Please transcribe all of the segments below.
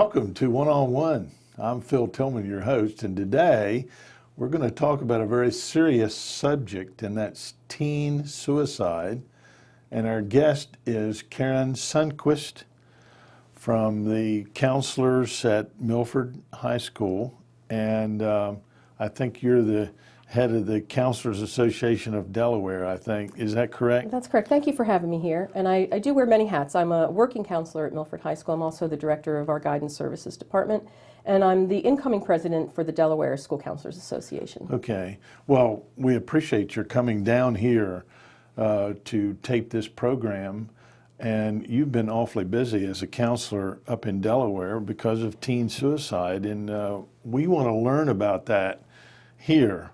Welcome to One on One. I'm Phil Tilghman, your host, and today we're going to talk about a very serious subject, and that's teen suicide. And our guest is Karen Sundquist from the counselors at Milford High School, and I think you're the head of the Counselors Association of Delaware, I think. Is that correct? That's correct. Thank you for having me here. And I do wear many hats. I'm a working counselor at Milford High School. I'm also the director of our Guidance Services Department, and I'm the incoming president for the Delaware School Counselors Association. Okay. Well, we appreciate your coming down here to tape this program, and you've been awfully busy as a counselor up in Delaware because of teen suicide, and we want to learn about that here.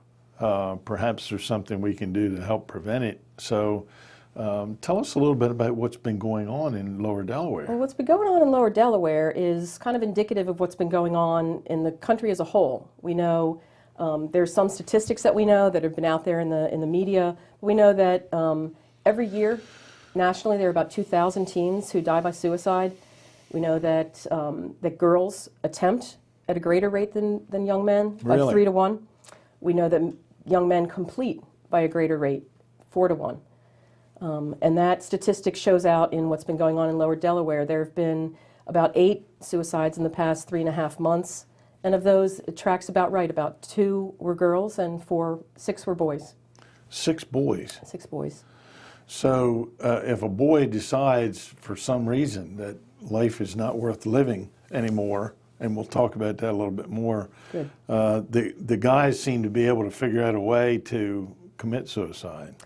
Perhaps there's something we can do to help prevent it. So tell us a little bit about what's been going on in Lower Delaware. Well, what's been going on in Lower Delaware is kind of indicative of what's been going on in the country as a whole. We know there's some statistics that we know that have been out there in the media. We know that every year nationally there are about 2,000 teens who die by suicide. We know that that girls attempt at a greater rate than young men, by 3 to 1. We know that young men complete by a greater rate, 4 to 1. And that statistic shows out in what's been going on in Lower Delaware. There have been about 8 suicides in the past 3.5 months. And of those, it tracks about right. About 2 were girls and 6 were boys. 6 boys? 6 boys. So if a boy decides for some reason that life is not worth living anymore, and we'll talk about that a little bit more. Good. The guys seem to be able to figure out a way to commit suicide.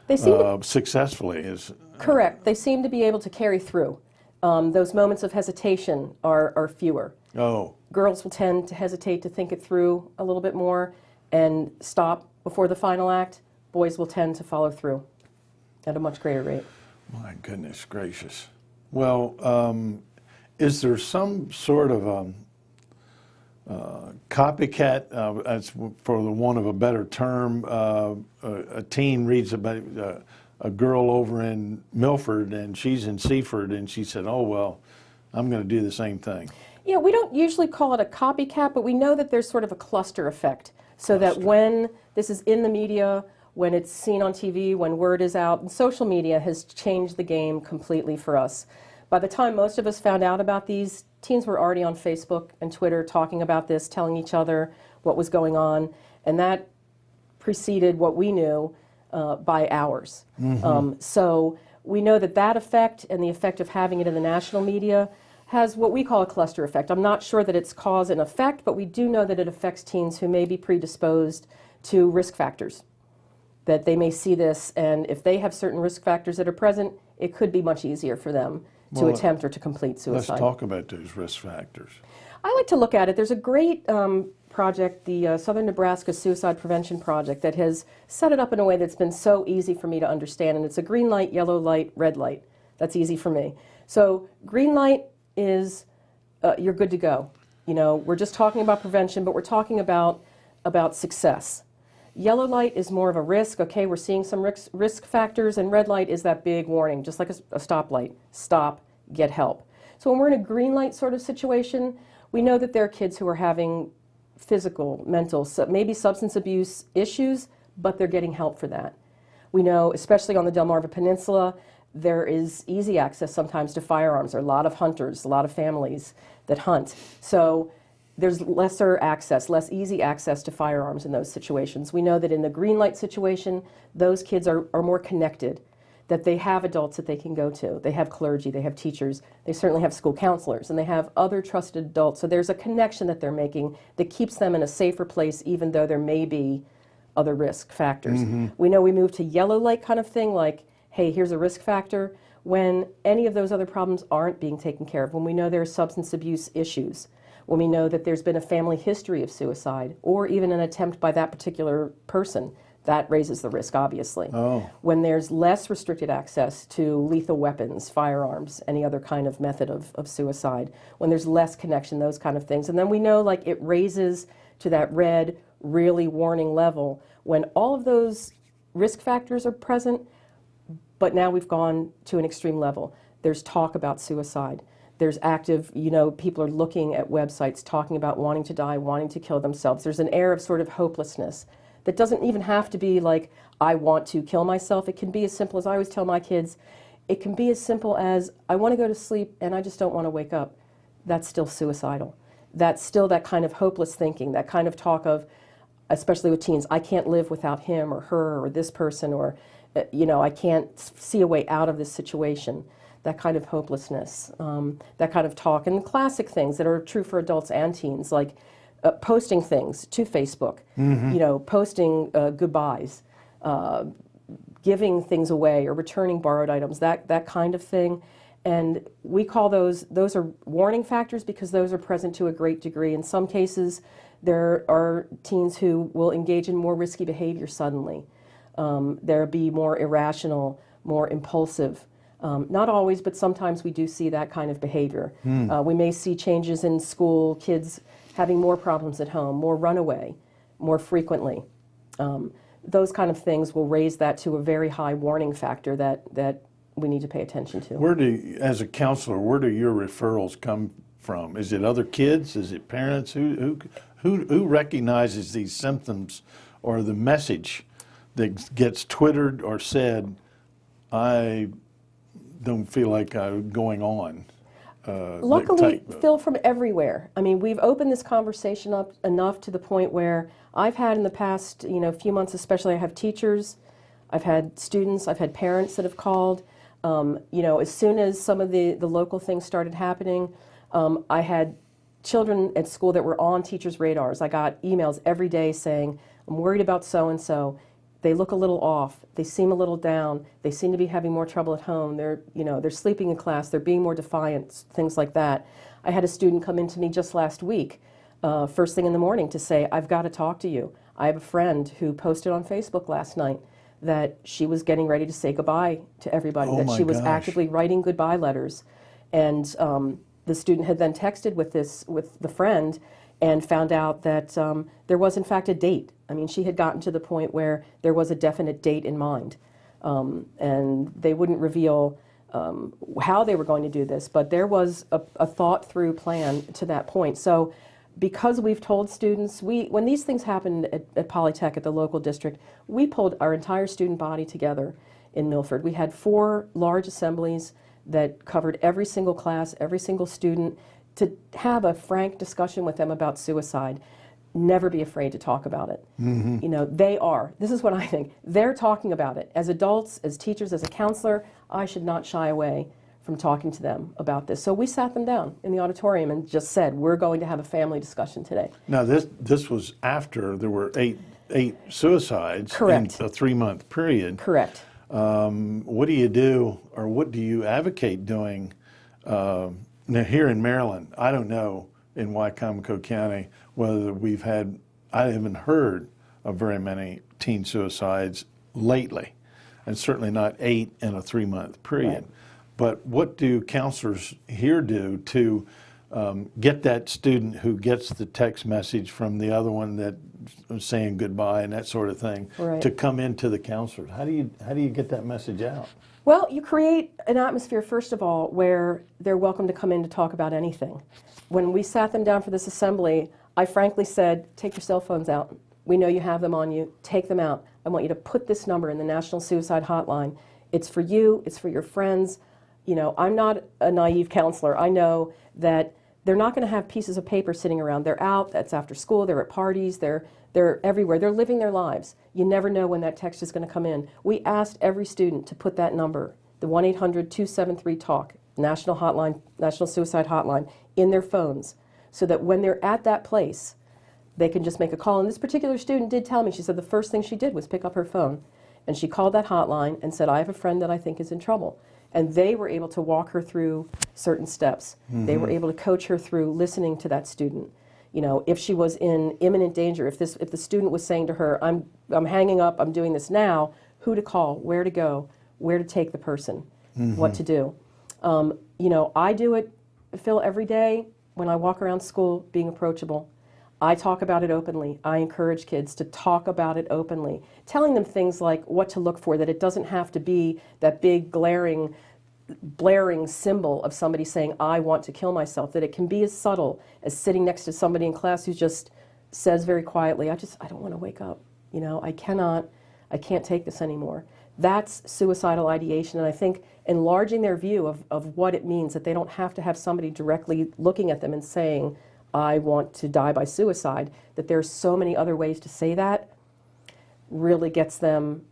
They seem successfully. Correct. They seem to be able to carry through. Those moments of hesitation are fewer. Oh. Girls will tend to hesitate to think it through a little bit more and stop before the final act. Boys will tend to follow through at a much greater rate. My goodness gracious. Well, is there some sort of copycat, as for the want of a better term, a teen reads about a girl over in Milford and she's in Seaford and she said, oh, well, I'm going to do the same thing. Yeah, we don't usually call it a copycat, but we know that there's sort of a cluster effect. So that when this is in the media, when it's seen on TV, when word is out, and social media has changed the game completely for us. By the time most of us found out about these, teens were already on Facebook and Twitter talking about this, telling each other what was going on, and that preceded what we knew by hours. Mm-hmm. So we know that effect and the effect of having it in the national media has what we call a cluster effect. I'm not sure that it's cause and effect, but we do know that it affects teens who may be predisposed to risk factors, that they may see this, and if they have certain risk factors that are present, it could be much easier for them to attempt or to complete suicide. Let's talk about those risk factors. I like to look at it. There's a great project, the Southern Nebraska Suicide Prevention Project, that has set it up in a way that's been so easy for me to understand. And it's a green light, yellow light, red light. That's easy for me. So green light is you're good to go. You know, we're just talking about prevention, but we're talking about success. Yellow light is more of a risk. Okay, we're seeing some risk factors, and red light is that big warning, just like a stoplight. Stop, get help. So when we're in a green light sort of situation, we know that there are kids who are having physical, mental, maybe substance abuse issues, but they're getting help for that. We know, especially on the Delmarva Peninsula, there is easy access sometimes to firearms. There are a lot of hunters, a lot of families that hunt. So there's lesser access, less easy access to firearms in those situations. We know that in the green light situation, those kids are more connected, that they have adults that they can go to. They have clergy, they have teachers, they certainly have school counselors, and they have other trusted adults. So there's a connection that they're making that keeps them in a safer place, even though there may be other risk factors. Mm-hmm. We know we move to yellow light kind of thing, like, hey, here's a risk factor, when any of those other problems aren't being taken care of, when we know there are substance abuse issues, when we know that there's been a family history of suicide, or even an attempt by that particular person. That raises the risk, obviously. Oh. When there's less restricted access to lethal weapons, firearms, any other kind of method of suicide, when there's less connection, those kind of things. And then we know, like, it raises to that red, really warning level when all of those risk factors are present, but now we've gone to an extreme level. There's talk about suicide. There's active, people are looking at websites talking about wanting to die, wanting to kill themselves. There's an air of sort of hopelessness that doesn't even have to be like, I want to kill myself. It can be as simple as, I always tell my kids, it can be as simple as, I want to go to sleep and I just don't want to wake up. That's still suicidal. That's still that kind of hopeless thinking, that kind of talk of, especially with teens, I can't live without him or her or this person, or, I can't see a way out of this situation. That kind of hopelessness, that kind of talk. And classic things that are true for adults and teens, like posting things to Facebook, posting goodbyes, giving things away or returning borrowed items, that kind of thing. And we call those are warning factors because those are present to a great degree. In some cases, there are teens who will engage in more risky behavior suddenly. They'll be more irrational, more impulsive. Not always, but sometimes we do see that kind of behavior. We may see changes in school, kids having more problems at home, more runaway, more frequently. Those kind of things will raise that to a very high warning factor that we need to pay attention to. As a counselor, where do your referrals come from? Is it other kids? Is it parents? Who recognizes these symptoms or the message that gets twittered or said, I don't feel like I'm going on? Luckily, Phil, from everywhere. I mean, we've opened this conversation up enough to the point where I've had in the past, few months especially, I have teachers, I've had students, I've had parents that have called. As soon as some of the local things started happening, I had children at school that were on teachers' radars. I got emails every day saying, I'm worried about so-and-so. They look a little off. They seem a little down. They seem to be having more trouble at home. They're sleeping in class. They're being more defiant, things like that. I had a student come in to me just last week, first thing in the morning, to say, I've got to talk to you. I have a friend who posted on Facebook last night that she was getting ready to say goodbye to everybody, Oh that my she was gosh. actively writing goodbye letters. And the student had then texted with the friend and found out that there was in fact a date. I mean, she had gotten to the point where there was a definite date in mind. And they wouldn't reveal how they were going to do this, but there was a thought-through plan to that point. So because we've told students, when these things happened at Polytech, at the local district, we pulled our entire student body together in Milford. We had 4 large assemblies that covered every single class, every single student, to have a frank discussion with them about suicide. Never be afraid to talk about it. They are. This is what I think. They're talking about it. As adults, as teachers, as a counselor, I should not shy away from talking to them about this. So we sat them down in the auditorium and just said, we're going to have a family discussion today. Now, this was after there were eight suicides. Correct. In a 3-month period. Correct. What do you do, or what do you advocate doing now here in Maryland? I don't know in Wycomico County whether I haven't heard of very many teen suicides lately, and certainly not 8 in a 3-month period. Right. But what do counselors here do to get that student who gets the text message from the other one that saying goodbye and that sort of thing, Right. to come into the counselors? How do you get that message out? Well, you create an atmosphere, first of all, where they're welcome to come in to talk about anything. When we sat them down for this assembly, I frankly said, take your cell phones out. We know you have them on you. Take them out. I want you to put this number in the National Suicide Hotline. It's for you. It's for your friends. I'm not a naive counselor. I know that they're not going to have pieces of paper sitting around. They're out. That's after school. They're at parties. They're everywhere. They're living their lives. You never know when that text is going to come in. We asked every student to put that number, the 1-800-273-TALK, National Suicide Hotline, in their phones, so that when they're at that place, they can just make a call. And this particular student did tell me, she said the first thing she did was pick up her phone, and she called that hotline and said, I have a friend that I think is in trouble. And they were able to walk her through certain steps. They were able to coach her through listening to that student. If she was in imminent danger, if the student was saying to her, I'm hanging up, I'm doing this now, who to call, where to go, where to take the person, what to do. I do it, Phil, every day when I walk around school, being approachable. I talk about it openly. I encourage kids to talk about it openly, telling them things like what to look for, that it doesn't have to be that big glaring blaring symbol of somebody saying, I want to kill myself, that it can be as subtle as sitting next to somebody in class who just says very quietly, I don't want to wake up. I can't take this anymore. That's suicidal ideation, and I think enlarging their view of what it means, that they don't have to have somebody directly looking at them and saying, I want to die by suicide, that there's so many other ways to say that, really gets them,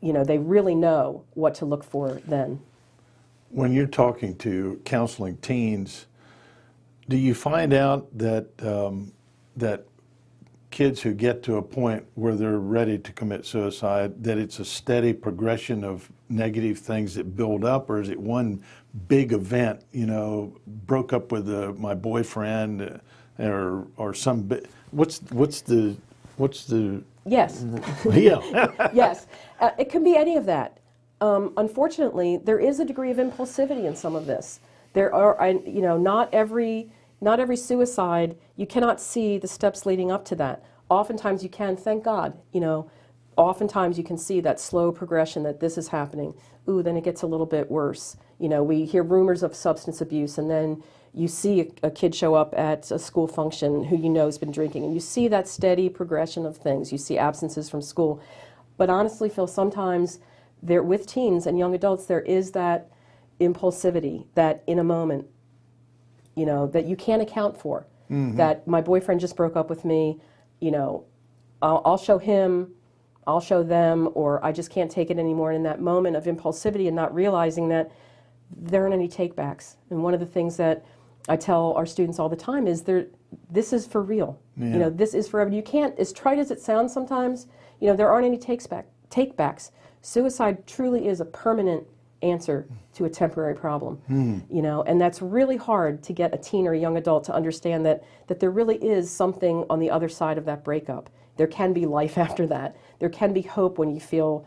they really know what to look for then. When you're talking to counseling teens, do you find out that that kids who get to a point where they're ready to commit suicide, that it's a steady progression of negative things that build up, or is it one big event? Broke up with my boyfriend, or some. What's the Yes. Yeah. Yes. It can be any of that. Unfortunately, there is a degree of impulsivity in some of this. There are, not every suicide, you cannot see the steps leading up to that. Oftentimes you can, thank God, oftentimes you can see that slow progression, that this is happening. Ooh, then it gets a little bit worse. We hear rumors of substance abuse, and then you see a kid show up at a school function who has been drinking, and you see that steady progression of things. You see absences from school. But honestly, Phil, sometimes with teens and young adults, there is that impulsivity that in a moment, that you can't account for. Mm-hmm. That my boyfriend just broke up with me, I'll show him, I'll show them, or I just can't take it anymore. And in that moment of impulsivity and not realizing that there aren't any takebacks. And one of the things that I tell our students all the time is this is for real. Yeah. This is forever. You can't, as trite as it sounds sometimes, there aren't any takebacks. Suicide truly is a permanent answer to a temporary problem. And that's really hard to get a teen or a young adult to understand that there really is something on the other side of that breakup. There can be life after that. There can be hope when you feel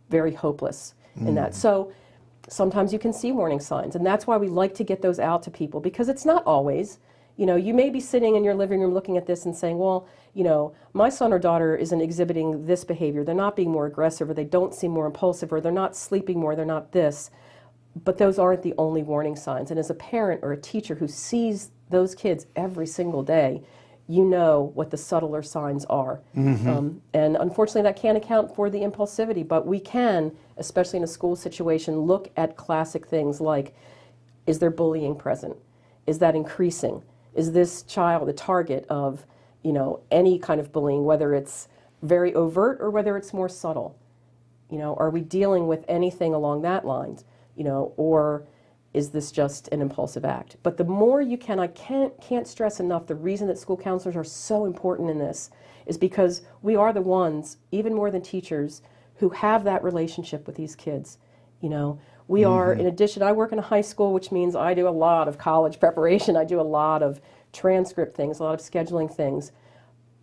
very hopeless in that. So sometimes you can see warning signs, and that's why we like to get those out to people, because it's not always. You may be sitting in your living room looking at this and saying, well, my son or daughter isn't exhibiting this behavior. They're not being more aggressive, or they don't seem more impulsive, or they're not sleeping more, they're not this. But those aren't the only warning signs. And as a parent or a teacher who sees those kids every single day, you know what the subtler signs are. Mm-hmm. And unfortunately, that can't account for the impulsivity, but we can, especially in a school situation, look at classic things like, is there bullying present? Is that increasing? Is this child a target of, any kind of bullying, whether it's very overt or whether it's more subtle? Are we dealing with anything along that line? Or is this just an impulsive act? But the more you can, I can't stress enough, the reason that school counselors are so important in this is because we are the ones, even more than teachers, who have that relationship with these kids. We are, in addition, I work in a high school, which means I do a lot of college preparation. I do a lot of transcript things, a lot of scheduling things.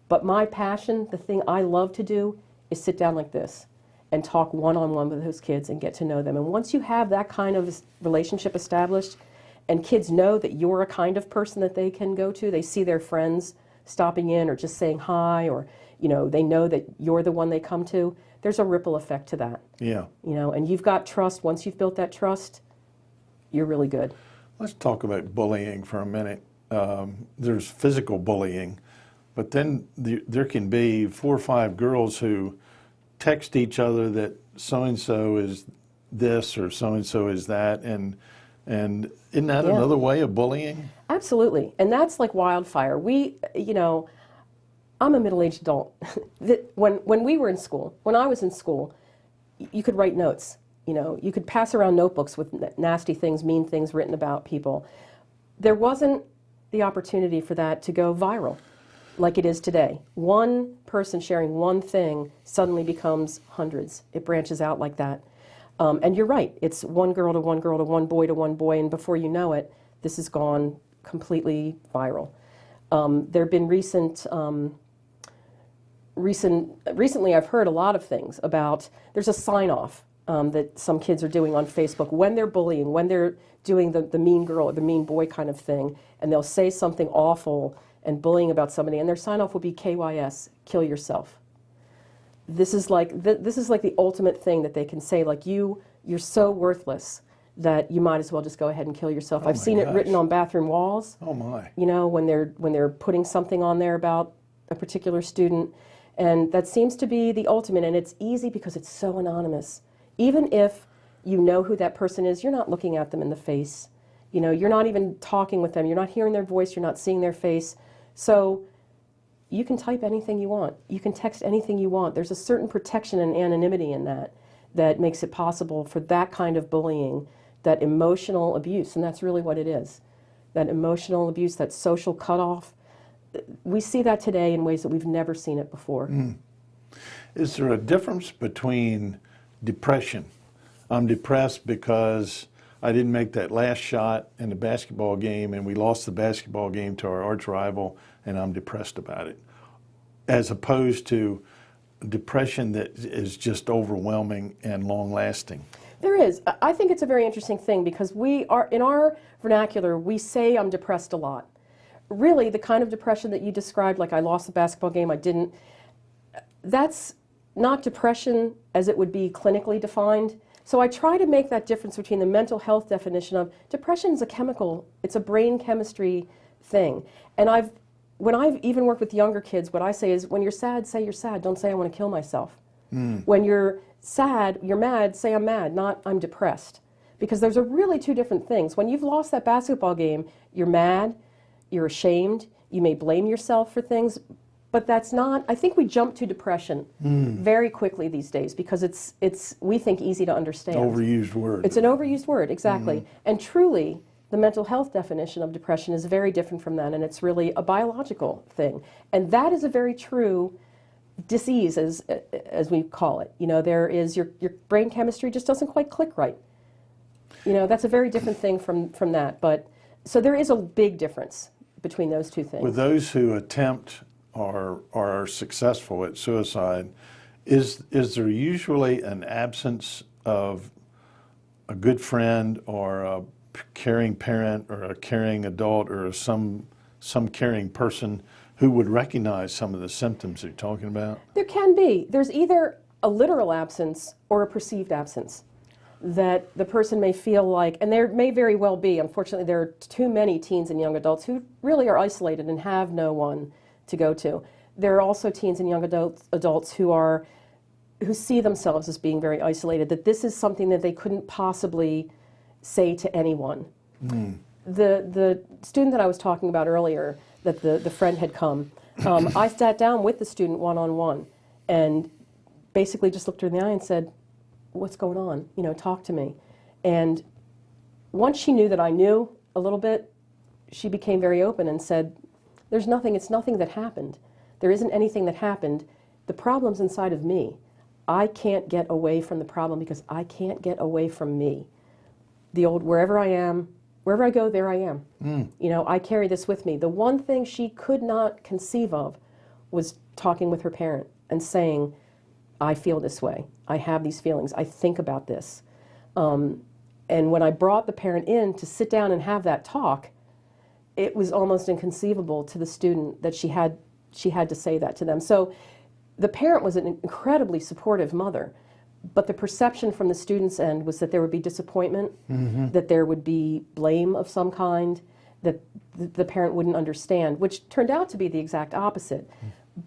But my passion, the thing I love to do, is sit down like this and talk one-on-one with those kids and get to know them. And once you have that kind of relationship established, and kids know that you're a kind of person that they can go to, they see their friends stopping in or just saying hi, or they know that you're the one they come to, there's a ripple effect to that. Yeah. And you've got trust. Once you've built that trust, you're really good. Let's talk about bullying for a minute. There's physical bullying, but then there can be 4 or 5 girls who text each other that so-and-so is this or so-and-so is that, and isn't that another way of bullying? Absolutely, and that's like wildfire. I'm a middle-aged adult. When we were in school, when I was in school, you could write notes. You could pass around notebooks with nasty things, mean things written about people. There wasn't the opportunity for that to go viral like it is today. One person sharing one thing suddenly becomes hundreds. It branches out like that. And you're right, it's one girl to one girl to one boy, and before you know it, this has gone completely viral. There have been recently I've heard a lot of things about, there's a sign-off that some kids are doing on Facebook when they're bullying, when they're doing the mean girl or the mean boy kind of thing, and they'll say something awful and bullying about somebody, and their sign-off will be KYS, kill yourself. This is like the ultimate thing that they can say, like, you're so worthless that you might as well just go ahead and kill yourself. Oh I've my seen it written gosh. on bathroom walls, Oh my. you know, when they're putting something on there about a particular student. And that seems to be the ultimate, and it's easy because it's so anonymous. Even if you know who that person is, you're not looking at them in the face. You know, you're not even talking with them. You're not hearing their voice. You're not seeing their face. So you can type anything you want. You can text anything you want. There's a certain protection and anonymity in that that makes it possible for that kind of bullying, that emotional abuse, and that's really what it is. That emotional abuse, that social cutoff. We see that today in ways that we've never seen it before. Is there a difference between depression? I'm depressed because I didn't make that last shot in the basketball game and we lost the basketball game to our arch rival and I'm depressed about it, as opposed to depression that is just overwhelming and long-lasting. There is. I think it's a very interesting thing because we are, in our vernacular, we say I'm depressed a lot. Really, the kind of depression that you described, like I lost the basketball game, I didn't, that's not depression as it would be clinically defined. So I try to make that difference between the mental health definition of depression is a chemical, it's a brain chemistry thing. And when I've even worked with younger kids, what I say is when you're sad, say you're sad, don't say I want to kill myself. When you're sad, you're mad, say I'm mad, not I'm depressed. Because there's a really two different things. When you've lost that basketball game, you're mad, you're ashamed, you may blame yourself for things, but that's not, I think we jump to depression very quickly these days because it's we think easy to understand. Overused word. It's an overused word, exactly. And truly, the mental health definition of depression is very different from that, and it's really a biological thing. And that is a very true disease, as we call it. You know, there is, your brain chemistry just doesn't quite click right. You know, that's a very different thing from that. But, so there is a big difference between those two things. With those who attempt or are successful at suicide, is there usually an absence of a good friend or a caring parent or a caring adult or some caring person who would recognize some of the symptoms you're talking about? There can be. There's either a literal absence or a perceived absence that the person may feel like, and there may very well be, unfortunately there are too many teens and young adults who really are isolated and have no one to go to. There are also teens and young adults who see themselves as being very isolated, that this is something that they couldn't possibly say to anyone. The student that I was talking about earlier, that the friend had come, I sat down with the student one-on-one and basically just looked her in the eye and said, what's going on? You know, talk to me. And once she knew that I knew a little bit, she became very open and said, it's nothing that happened. There isn't anything that happened. The problem's inside of me. I can't get away from the problem because I can't get away from me. The old wherever I am, wherever I go, there I am. You know, I carry this with me. The one thing she could not conceive of was talking with her parent and saying, I feel this way. I have these feelings. I think about this. And when I brought the parent in to sit down and have that talk, it was almost inconceivable to the student that she had to say that to them. So the parent was an incredibly supportive mother, but the perception from the student's end was that there would be disappointment, that there would be blame of some kind, that the parent wouldn't understand, which turned out to be the exact opposite.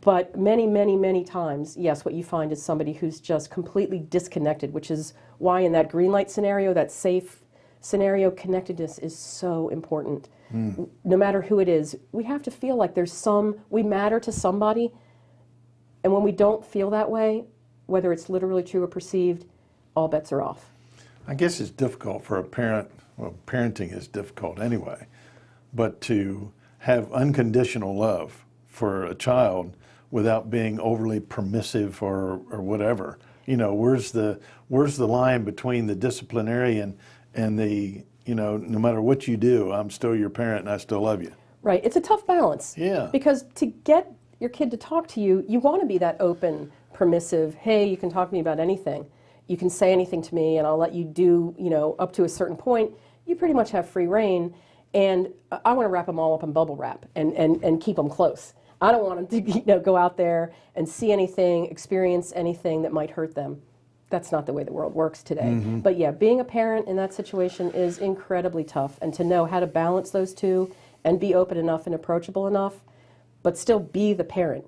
But many, many, many times, yes, what you find is somebody who's just completely disconnected, which is why in that green light scenario, that safe scenario, connectedness is so important. No matter who it is, we have to feel like we matter to somebody. And when we don't feel that way, whether it's literally true or perceived, all bets are off. I guess it's difficult for a parent, well, parenting is difficult anyway, but to have unconditional love for a child without being overly permissive or whatever. You know, where's the line between the disciplinarian and the, you know, no matter what you do, I'm still your parent and I still love you. Right. It's a tough balance. Yeah. Because to get your kid to talk to you, you want to be that open, permissive, hey, you can talk to me about anything. You can say anything to me and I'll let you do, you know, up to a certain point. You pretty much have free reign. And I want to wrap them all up in bubble wrap and keep them close. I don't want them to, you know, go out there and see anything, experience anything that might hurt them. that's not the way the world works today. But yeah, being a parent in that situation is incredibly tough, and to know how to balance those two and be open enough and approachable enough, but still be the parent.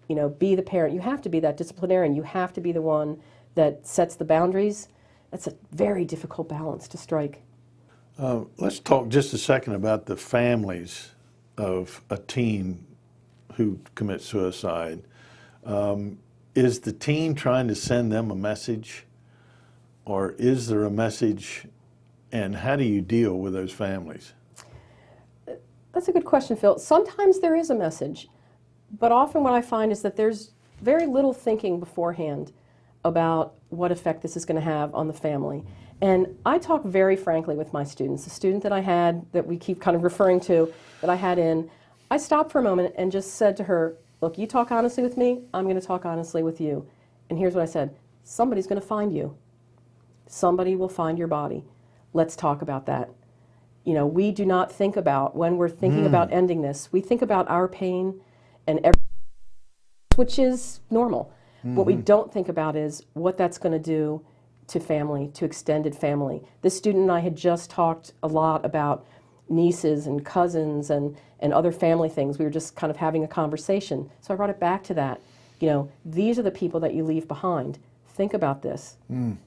You know, be the parent. You have to be that disciplinarian. You have to be the one that sets the boundaries. That's a very difficult balance to strike. Let's talk just a second about the families of a teen who commits suicide. Is the teen trying to send them a message, or is there a message, and how do you deal with those families? That's a good question, Phil. Sometimes there is a message, but often what I find is that there's very little thinking beforehand about what effect this is going to have on the family. And I talk very frankly with my students. The student that I had, that we keep kind of referring to, that I had in, I stopped for a moment and just said to her, look, you talk honestly with me, I'm going to talk honestly with you. And here's what I said: somebody's going to find you. Somebody will find your body. Let's talk about that. You know, we do not think about, when we're thinking about ending this, we think about our pain and which is normal. What we don't think about is what that's going to do to family, to extended family. This student and I had just talked a lot about nieces and cousins and other family things. We were just kind of having a conversation. So I brought it back to that. You know, these are the people that you leave behind. Think about this. You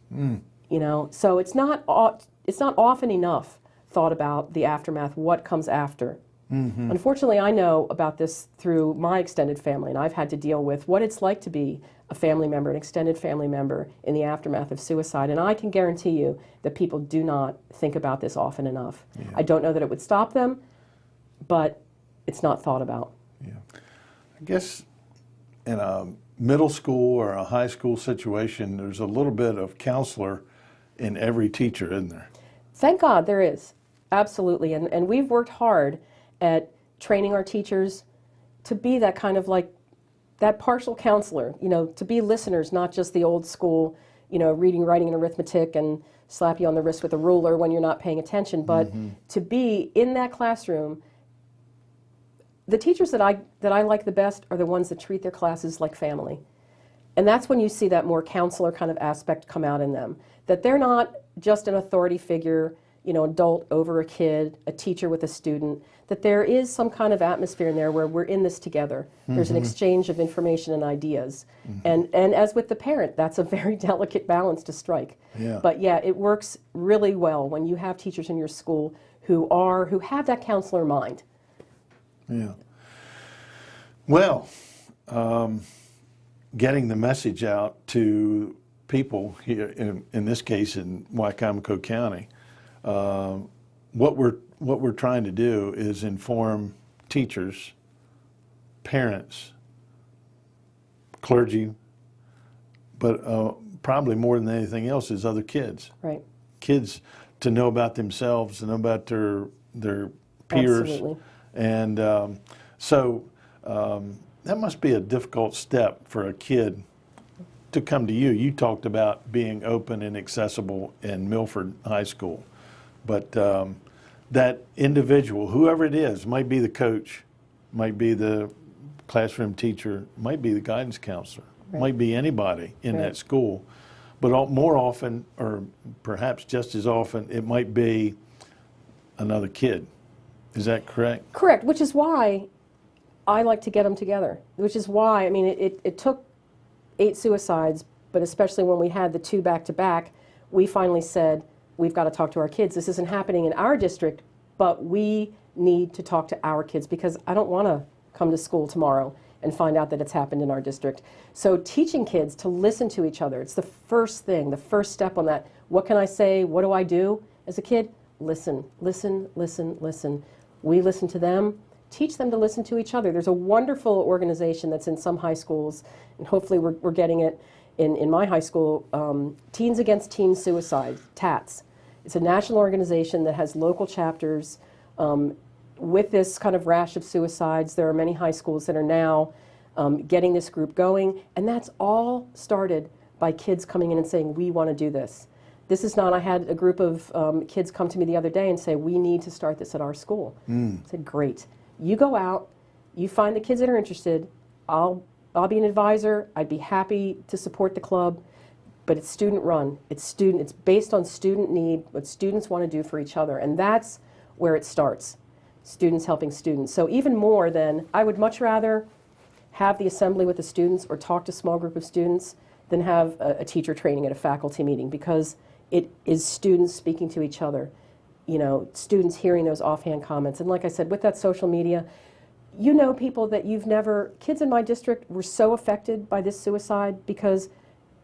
know, so it's not often enough thought about the aftermath, what comes after. Unfortunately, I know about this through my extended family, and I've had to deal with what it's like to be a family member, an extended family member in the aftermath of suicide. And I can guarantee you that people do not think about this often enough. Yeah. I don't know that it would stop them, but it's not thought about. Yeah. I guess in a middle school or a high school situation, there's a little bit of counselor in every teacher, isn't there? Thank God there is. Absolutely. And we've worked hard at training our teachers to be that kind of like that partial counselor, you know, to be listeners, not just the old school, you know, reading, writing, and arithmetic and slap you on the wrist with a ruler when you're not paying attention, but to be in that classroom. The teachers that I like the best are the ones that treat their classes like family. And that's when you see that more counselor kind of aspect come out in them, that they're not just an authority figure, you know, adult over a kid, a teacher with a student, that there is some kind of atmosphere in there where we're in this together. There's an exchange of information and ideas. And as with the parent, that's a very delicate balance to strike. Yeah. But yeah, it works really well when you have teachers in your school who have that counselor mind. Yeah. Well, getting the message out to people here, in this case in Wcysapp County, what we're trying to do is inform teachers, parents, clergy, but probably more than anything else is other kids. Right. Kids to know about themselves and know about their peers. Absolutely. And so that must be a difficult step for a kid to come to you. You talked about being open and accessible in Milford High School, but that individual, whoever it is, might be the coach, might be the classroom teacher, might be the guidance counselor, right. might be anybody in right. that school, but more often, or perhaps just as often, it might be another kid. Is that correct? Correct, which is why I like to get them together, which is why, I mean, it took 8 suicides, but especially when we had the 2 back-to-back, we finally said, we've got to talk to our kids. This isn't happening in our district, but we need to talk to our kids because I don't want to come to school tomorrow and find out that it's happened in our district. So teaching kids to listen to each other, it's the first thing, the first step on that. What can I say? What do I do as a kid? Listen, listen, listen, listen. We listen to them. Teach them to listen to each other. There's a wonderful organization that's in some high schools, and hopefully we're getting it in my high school, Teens Against Teen Suicide, TATS. It's a national organization that has local chapters. With this kind of rash of suicides, there are many high schools that are now getting this group going, and that's all started by kids coming in and saying, we want to do this. This is not, I had a group of kids come to me the other day and say, we need to start this at our school. I said, great. You go out, you find the kids that are interested, I'll be an advisor, I'd be happy to support the club. but it's student run. It's based on student need, what students want to do for each other, and that's where it starts. Students helping students. So even more than, I would much rather have the assembly with the students or talk to a small group of students than have a teacher training at a faculty meeting, because it is students speaking to each other, students hearing those offhand comments. And like I said, with that social media, people that you've never, kids in my district were so affected by this suicide because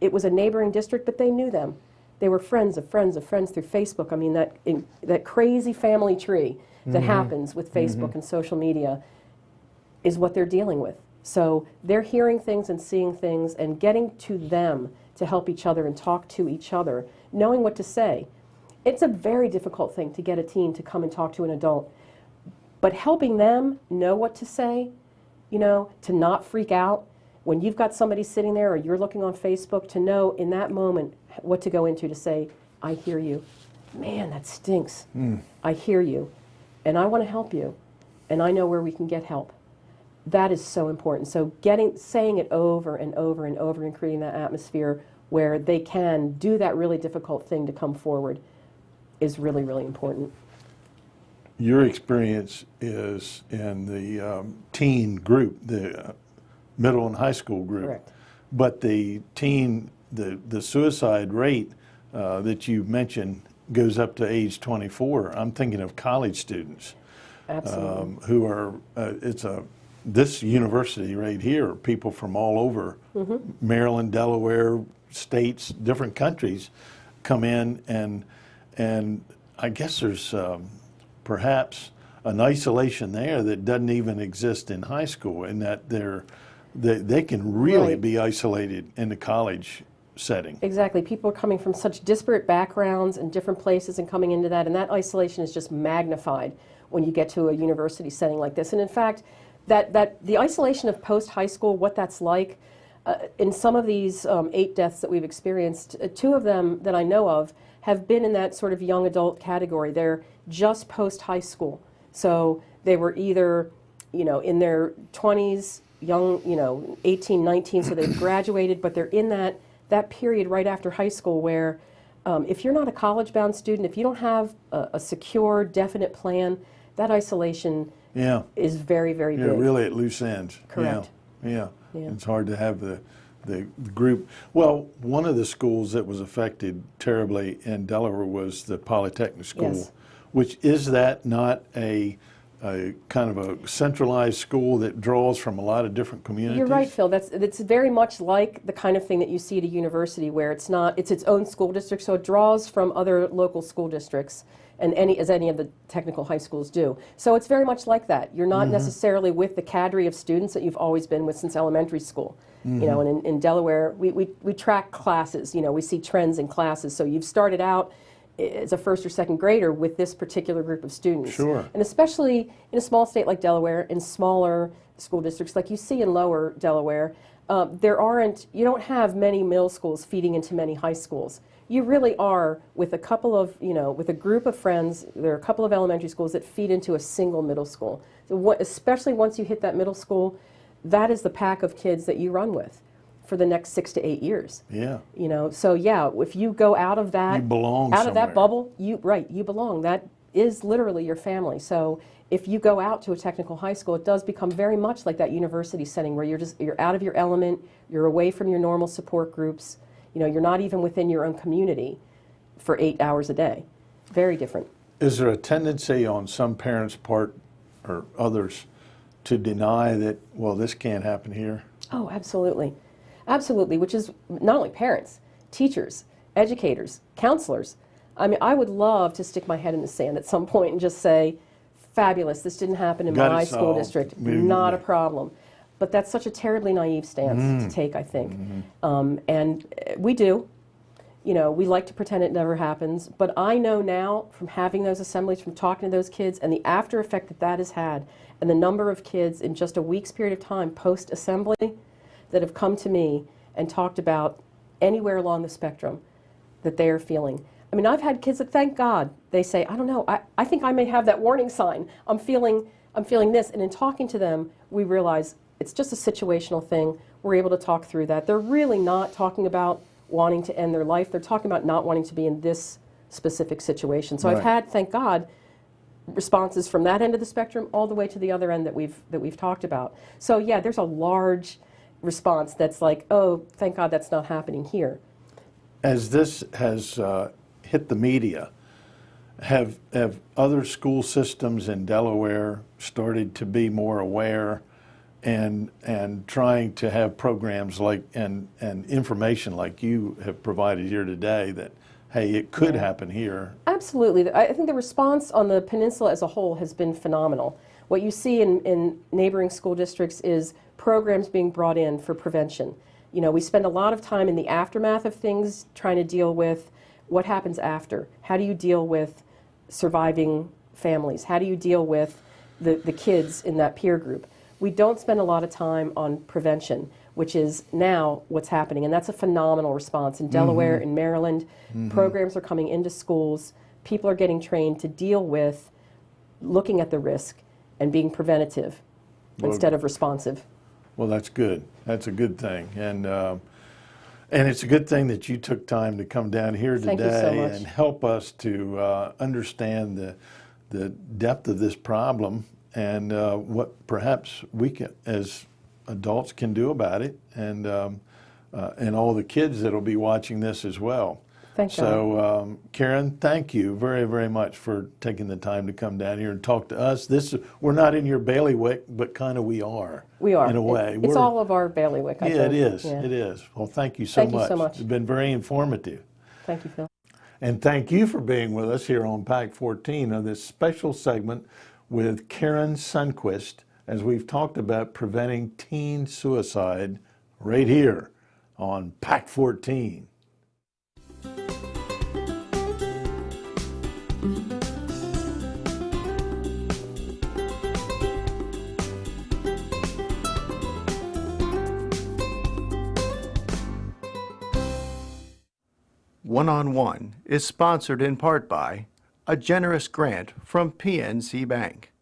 it was a neighboring district, but they knew them. They were friends of friends of friends through Facebook. I mean, that crazy family tree that happens with Facebook and social media is what they're dealing with. So they're hearing things and seeing things and getting to them to help each other and talk to each other, knowing what to say. It's a very difficult thing to get a teen to come and talk to an adult, but helping them know what to say, to not freak out when you've got somebody sitting there or you're looking on Facebook, to know in that moment what to go into to say, I hear you. Man, that stinks. I hear you, and I want to help you, and I know where we can get help. That is so important. So saying it over and over and over and creating that atmosphere where they can do that really difficult thing to come forward is really, really important. Your experience is in the teen group, the middle and high school group. Correct. But the suicide rate that you mentioned goes up to age 24. I'm thinking of college students. Absolutely. Who are, this university right here, people from all over, Maryland, Delaware, states, different countries come in, and I guess there's perhaps an isolation there that doesn't even exist in high school, in that they can really be isolated in the college setting. Exactly. People are coming from such disparate backgrounds and different places and coming into that, and that isolation is just magnified when you get to a university setting like this. And in fact, that the isolation of post-high school, what that's like, in some of these 8 deaths that we've experienced, 2 of them that I know of have been in that sort of young adult category. They're just post-high school. So they were either, in their 20s, young, 18, 19, so they've graduated, but they're in that period right after high school where if you're not a college-bound student, if you don't have a secure, definite plan, that isolation is very, very big. Really at loose ends. Correct. Yeah. It's hard to have the group. Well, one of the schools that was affected terribly in Delaware was the Polytechnic School, Yes. which is that not a kind of a centralized school that draws from a lot of different communities? You're right, Phil. It's very much like the kind of thing that you see at a university where it's its own school district, so it draws from other local school districts, and as any of the technical high schools do. So it's very much like that. You're not necessarily with the cadre of students that you've always been with since elementary school. And in Delaware, we track classes. We see trends in classes. So you've started out as a first or second grader with this particular group of students. Sure. And especially in a small state like Delaware, in smaller school districts like you see in lower Delaware, you don't have many middle schools feeding into many high schools. You really are with a couple of, with a group of friends, there are a couple of elementary schools that feed into a single middle school. So especially once you hit that middle school, that is the pack of kids that you run with for the next 6 to 8 years. Yeah. So if you go out of that, You belong out of that somewhere. bubble, you belong. That is literally your family. So if you go out to a technical high school, it does become very much like that university setting where you're out of your element, you're away from your normal support groups, you're not even within your own community for 8 hours a day. Very different. Is there a tendency on some parents' part or others to deny that, well, this can't happen here? Oh, absolutely. Absolutely, which is not only parents, teachers, educators, counselors. I mean, I would love to stick my head in the sand at some point and just say, fabulous, this didn't happen in Got it my school solved. district, Mm-hmm. not a problem. But that's such a terribly naive stance to take, I think. And we do. We like to pretend it never happens. But I know now from having those assemblies, from talking to those kids, and the after effect that has had, and the number of kids in just a week's period of time post-assembly that have come to me and talked about anywhere along the spectrum that they are feeling. I mean, I've had kids that, thank God, they say, I don't know, I think I may have that warning sign. I'm feeling this. And in talking to them, we realize it's just a situational thing. We're able to talk through that. They're really not talking about wanting to end their life. They're talking about not wanting to be in this specific situation. So Right. I've had, thank God, responses from that end of the spectrum all the way to the other end that we've talked about. So yeah, there's a large response that's like, oh, thank God that's not happening here. As this has hit the media, have other school systems in Delaware started to be more aware and trying to have programs like and information like you have provided here today that, hey, it could happen here? Absolutely. I think the response on the peninsula as a whole has been phenomenal. What you see in neighboring school districts is programs being brought in for prevention. You know, we spend a lot of time in the aftermath of things trying to deal with what happens after. How do you deal with surviving families? How do you deal with the kids in that peer group? We don't spend a lot of time on prevention, which is now what's happening. And that's a phenomenal response. In Delaware, in Maryland, programs are coming into schools. People are getting trained to deal with looking at the risk and being preventative instead of responsive. Well, that's good. That's a good thing. And it's a good thing that you took time to come down here Thank you so today much. and help us to understand the depth of this problem and what perhaps we can, as adults, can do about it, and all the kids that'll be watching this as well. Thank God. So, Karen, thank you very, very much for taking the time to come down here and talk to us. We're not in your bailiwick, but kind of we are. We are. In a way. It's all of our bailiwick, I think. Yeah, it is. Yeah. It is. Well, thank you so much. Thank you so much. It's been very informative. Thank you, Phil. And thank you for being with us here on Pack 14 on this special segment with Karen Sundquist as we've talked about preventing teen suicide right here on Pack 14. One-on-One is sponsored in part by a generous grant from PNC Bank.